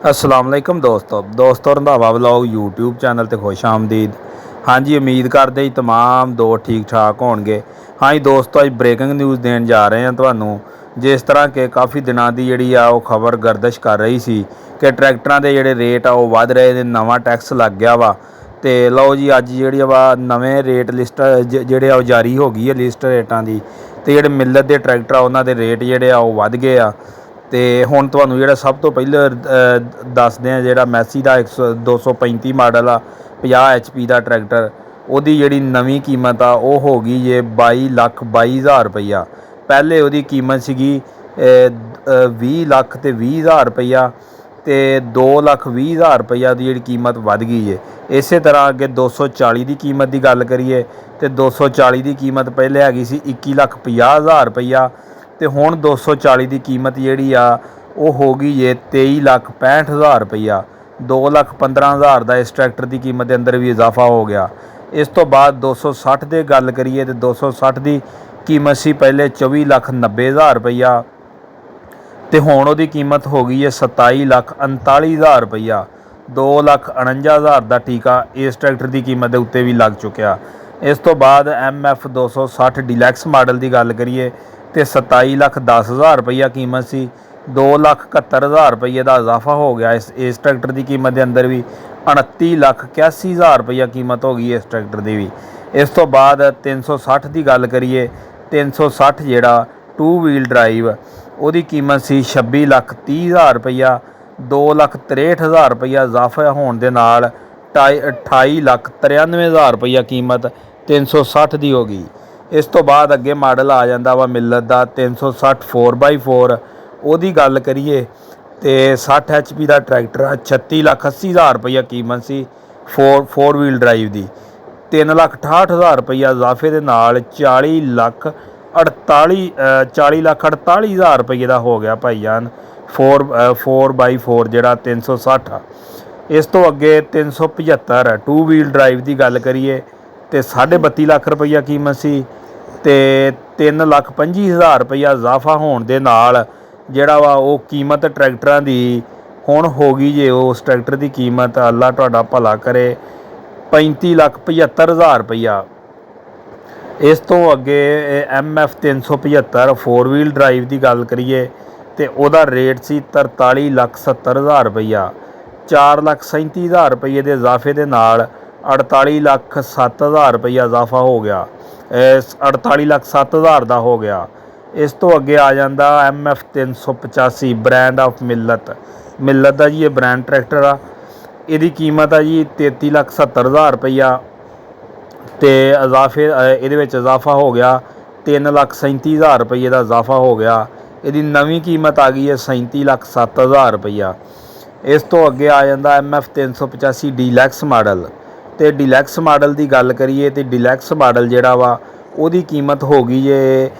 अस्सलाम वालेकुम दोस्तों रंधावा व्लॉग यूट्यूब चैनल ते खुश आमदीद। हाँ जी, उम्मीद करते ही तमाम दोस्त ठीक ठाक होणगे। हाँ जी दोस्तों, अज ब्रेकिंग न्यूज़ देन जा रहे हैं तुहानू। जिस तरह के काफ़ी दिनों की जिहड़ी आ वो खबर गर्दिश कर रही सी कि ट्रैक्टरां दे जिहड़े रेट आ वो वध रहे ने, नवां टैक्स लग गया वा। तो लो जी, अज जिहड़ी वा नवें रेट लिस्ट जिहड़े आ जारी हो गई है लिस्ट रेटां दी। तो जिहड़े मिलत के ट्रैक्टर आ उन्हां दे रेट जिहड़े आ वो वध गए आ। तो हुण तुहानू जिहड़ा सब तो पहले दसदे हैं, जिहड़ा मैसी का 235 मॉडल आ 50 HP का ट्रैक्टर, उहदी जिहड़ी नवीं कीमत आ वो हो गई जे 22,22,000 रुपया। पहले उहदी कीमत सीगी 20 लख ते 20,000 रुपया, तो 2,20,000 रुपया की जिहड़ी कीमत वध गई है। इस तरह अगे 240 की कीमत की गल करिए तो 240 की कीमत पहले हैगी सी 21,50,000 रुपया, तो हुण 240 की कीमत जिहड़ी आ वो हो गई है 23,65,000 रुपया। 2,15,000 का इस ट्रैक्टर की कीमत के अंदर भी इजाफा हो गया। इस तो बाद 260 की गल करिए तो 260 की कीमत सी पहले 24,90,000 रुपया, तो हुण उहदी कीमत हो गई है 27,39,000 रुपया। 2,49,000 का टीका इस ट्रैक्टर की कीमत के उत्ते भी लग चुकिया। इस तो बाद MF 260 डिलैक्स मॉडल की गल करिए तो 27,10,000 रुपया कीमत सी। 2,71,000 रुपये का इजाफा हो गया इस ट्रैक्टर की कीमत के अंदर भी। 29,81,000 रुपया कीमत हो गई इस ट्रैक्टर की भी। इस तो बाद 360 की गल करिए, 360 जिहड़ा 2 व्हील ड्राइव, उहदी कीमत सी 26,30,000 रुपया। 2,63,000 रुपया इजाफा होने के नाल 28,93,000 रुपया कीमत 360 की हो गई। इस तो बाद अगे मॉडल आ जाता वा मिलत का 360 4x4। उहदी गल करिए तो 60 HP का ट्रैक्टर 36,80,000 रुपया कीमत सी फोर व्हील ड्राइव की। 3,68,000 रुपया इजाफे के नाल 40,48,000 रुपये का हो गया भाई जान 4x4 जिहड़ा 360 आ। इस तो अगे 375 2 व्हील ड्राइव की गल करिए तो 32.5 लाख रुपया कीमत सी, तो 3,25,000 रुपया इजाफा होने के नाल जिहड़ा वा वो कीमत ट्रैक्टरां दी हुण हो गई जे उस ट्रैक्टर की कीमत, अल्लाह तुहाडा भला करे, 35,75,000 रुपया। इस तो अगे MF 375 4 व्हील ड्राइव की गल करिए तो वह रेट सी 43,70,000 रुपया। 4,37,000 रुपये के इजाफे के नाल 48,07,000 रुपया इजाफा हो गया, 48,07,000 का हो गया। इस तो अगे आ जाता MF 385 ब्रांड ऑफ मिलत का जी, ये ब्रांड ट्रैक्टर आ। इहदी कीमत आ जी 33,70,000 रुपया, तो इजाफे ये इजाफा हो गया 3,37,000 रुपये का इजाफा हो गया। इसकी नवीं कीमत आ गई है 37,07,000 रुपया। इस तो अगे आ जाता MF 385 डिलैक्स मॉडल। तो डिलैक्स मॉडल की गल करिए तो डिलैक्स मॉडल जिहड़ा वा उहदी कीमत हो गई है,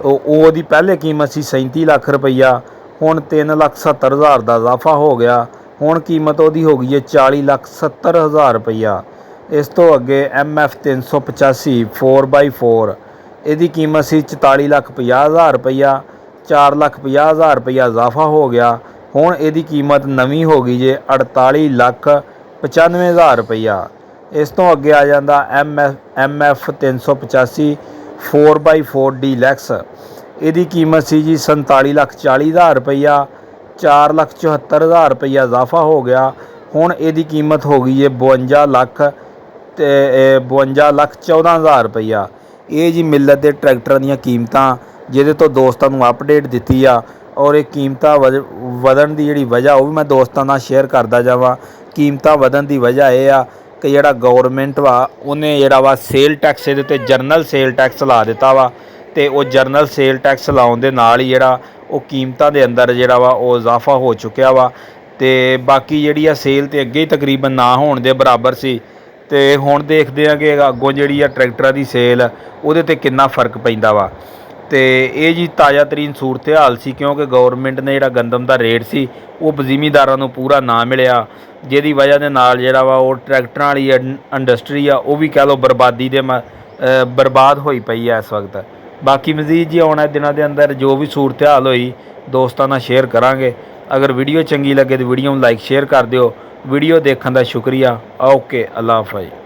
उहदी पहले कीमत सी 37 लाख रुपया, हुण 3,70,000 का इजाफा हो गया। हुण कीमत उहदी हो गई है 40,70,000 रुपया। इस तो अगे MF 385 4x4, इसकी कीमत सी 44,50,000 रुपया। 4,50,000 रुपया इजाफा हो गया। हुण इसकी कीमत नवीं हो गई जे 48,95,000 रुपया। इस तो अगे आ जाता MF 385 4x4 डिलैक्स, इसकी कीमत सी जी 47,40,000 रुपया। 4,74,000 रुपया इजाफा हो गया। हुण इसकी कीमत हो गई है 52,14,000 रुपया। ये जी मिलत के ट्रैक्टर दी कीमतां जिहदे तो दोस्तां नूं अपडेट दित्ती आ, और ये कीमतां वधण की जिहड़ी वजह वो भी मैं दोस्तां नाल शेयर करदा जावां। कीमतां वधण की वजह यह आ कि जिहड़ा गौरमेंट वा उन्हें जिहड़ा वा सेल टैक्स इहदे ते जरनल सेल टैक्स ला दिता वा, तो वो जरनल सेल टैक्स लाउण दे नाल ही जिहड़ा वो कीमतां दे अंदर जिहड़ा वा वो इजाफा हो चुकिया वा। तो बाकी जिहड़ी आ सेल तो अगे ही तकरीबन ना होण दे बराबर सी, तो हुण देखदे आ कि अगों जिहड़ी आ ट्रैक्टरां दी सेल उहदे ते किन्ना फर्क पैंदा वा। तो ये जी ताज़ा तरीन सूरत हाल सी, क्योंकि गौरमेंट ने जिहड़ा गंदम का रेट सी वो जिमीदारां नूं पूरा ना मिलिया, जिहदी वजह दे नाल जिहड़ा वा वो ट्रैक्टरां वाली इंडस्ट्री आ वो भी कह लो बर्बादी दे बर्बाद होई पई है इस वक्त। बाकी मजीद जी आने दिनों के अंदर जो भी सूरत हाल होई दोस्तों नाल शेयर करांगे। ਅਗਰ ਵੀਡੀਓ ਚੰਗੀ ਲੱਗੇ ਤਾਂ ਵੀਡੀਓ ਨੂੰ ਲਾਈਕ ਸ਼ੇਅਰ ਕਰ ਦਿਓ। ਵੀਡੀਓ ਦੇਖਣ ਦਾ ਸ਼ੁਕਰੀਆ। ਓਕੇ, ਅੱਲਾ ਹਾਫਿਜ਼।